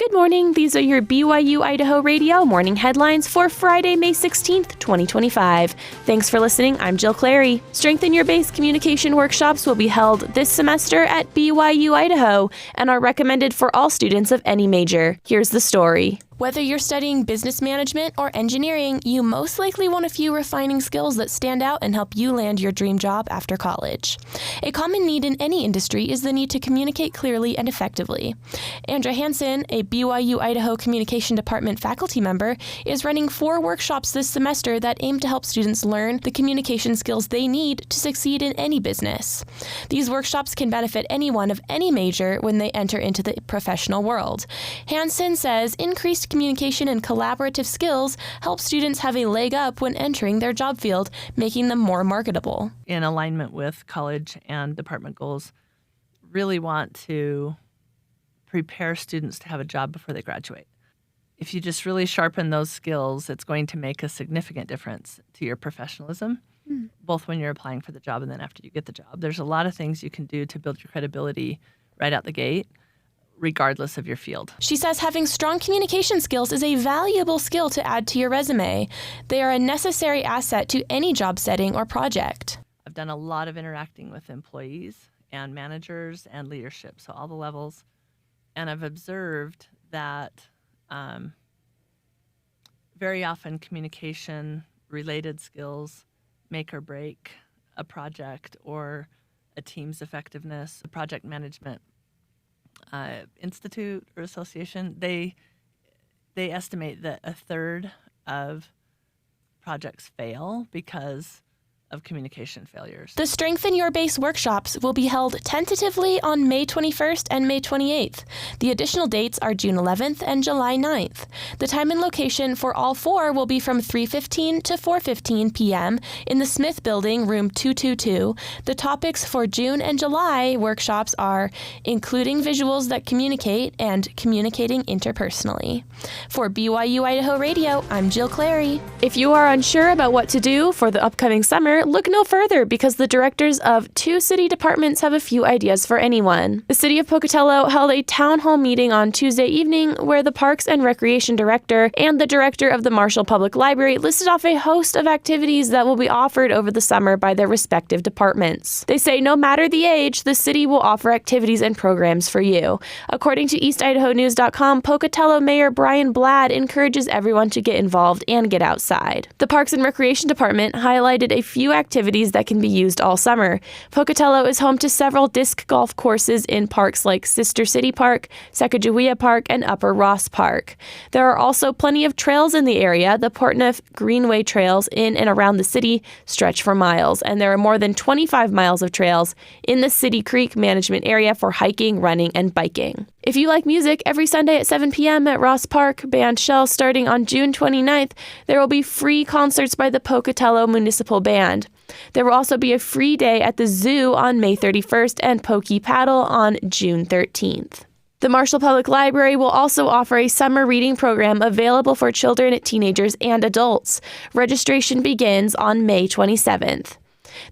Good morning. These are your BYU-Idaho radio morning headlines for Friday, May 16th, 2025. Thanks for listening. I'm Jill Clary. Strengthen Your Base communication workshops will be held this semester at BYU-Idaho and are recommended for all students of any major. Here's the story. Whether you're studying business management or engineering, you most likely want a few refining skills that stand out and help you land your dream job after college. A common need in any industry is the need to communicate clearly and effectively. Andra Hansen, a BYU-Idaho Communication Department faculty member, is running 4 workshops this semester that aim to help students learn the communication skills they need to succeed in any business. These workshops can benefit anyone of any major when they enter into the professional world. Hansen says increased communication and collaborative skills help students have a leg up when entering their job field, making them more marketable. In alignment with college and department goals, really want to prepare students to have a job before they graduate. If you just really sharpen those skills, it's going to make a significant difference to your professionalism, both when you're applying for the job and then after you get the job. There's a lot of things you can do to build your credibility right out the gate, regardless of your field. She says having strong communication skills is a valuable skill to add to your resume. They are a necessary asset to any job setting or project. I've done a lot of interacting with employees and managers and leadership, so all the levels, and I've observed that very often communication-related skills make or break a project or a team's effectiveness. The project management institute or association, they estimate that a third of projects fail because of communication failures. The Strengthen Your Base workshops will be held tentatively on May 21st and May 28th. The additional dates are June 11th and July 9th. The time and location for all 4 will be from 3:15 to 4:15 p.m. in the Smith Building, room 222. The topics for June and July workshops are including visuals that communicate and communicating interpersonally. For BYU-Idaho Radio, I'm Jill Clary. If you are unsure about what to do for the upcoming summer, look no further because the directors of 2 city departments have a few ideas for anyone. The city of Pocatello held a town hall meeting on Tuesday evening where the Parks and Recreation Director and the director of the Marshall Public Library listed off a host of activities that will be offered over the summer by their respective departments. They say no matter the age, the city will offer activities and programs for you. According to EastIdahoNews.com, Pocatello Mayor Brian Bladd encourages everyone to get involved and get outside. The Parks and Recreation Department highlighted a few activities that can be used all summer. Pocatello is home to several disc golf courses in parks like Sister City Park, Sacagawea Park, and Upper Ross Park. There are also plenty of trails in the area. The Portneuf Greenway trails in and around the city stretch for miles, and there are more than 25 miles of trails in the City Creek management area for hiking, running, and biking. If you like music, every Sunday at 7 p.m. at Ross Park, Band Shell starting on June 29th, there will be free concerts by the Pocatello Municipal Band. There will also be a free day at the zoo on May 31st and Pokey Paddle on June 13th. The Marshall Public Library will also offer a summer reading program available for children, teenagers, and adults. Registration begins on May 27th.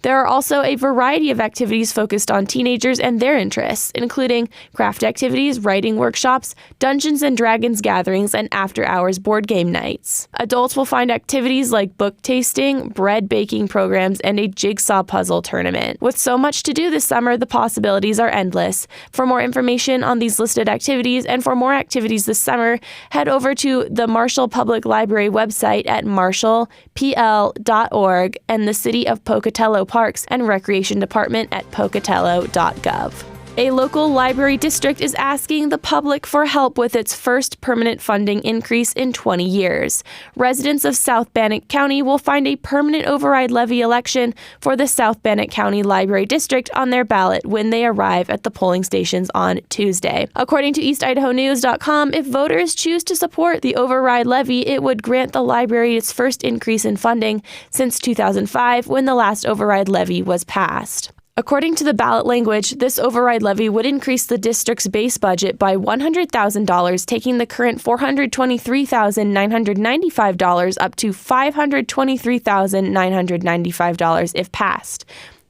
There are also a variety of activities focused on teenagers and their interests, including craft activities, writing workshops, Dungeons and Dragons gatherings, and after-hours board game nights. Adults will find activities like book tasting, bread baking programs, and a jigsaw puzzle tournament. With so much to do this summer, the possibilities are endless. For more information on these listed activities and for more activities this summer, head over to the Marshall Public Library website at marshallpl.org and the City of Pocatello Parks and Recreation Department at pocatello.gov. A local library district is asking the public for help with its first permanent funding increase in 20 years. Residents of South Bannock County will find a permanent override levy election for the South Bannock County Library District on their ballot when they arrive at the polling stations on Tuesday. According to EastIdahoNews.com, if voters choose to support the override levy, it would grant the library its first increase in funding since 2005 when the last override levy was passed. According to the ballot language, this override levy would increase the district's base budget by $100,000, taking the current $423,995 up to $523,995 if passed.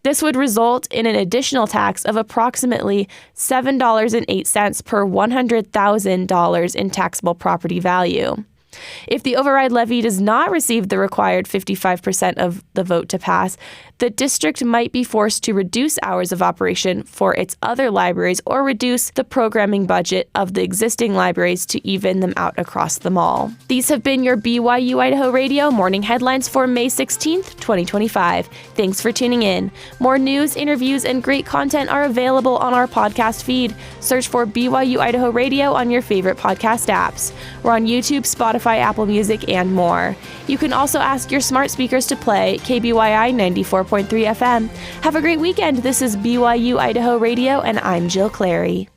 This would result in an additional tax of approximately $7.08 per $100,000 in taxable property value. If the override levy does not receive the required 55% of the vote to pass, the district might be forced to reduce hours of operation for its other libraries or reduce the programming budget of the existing libraries to even them out across them all. These have been your BYU-Idaho Radio morning headlines for May 16th, 2025. Thanks for tuning in. More news, interviews, and great content are available on our podcast feed. Search for BYU-Idaho Radio on your favorite podcast apps. We're on YouTube, Spotify, Apple Music, and more. You can also ask your smart speakers to play KBYI 94.3 FM. Have a great weekend. This is BYU-Idaho Radio, and I'm Jill Clary.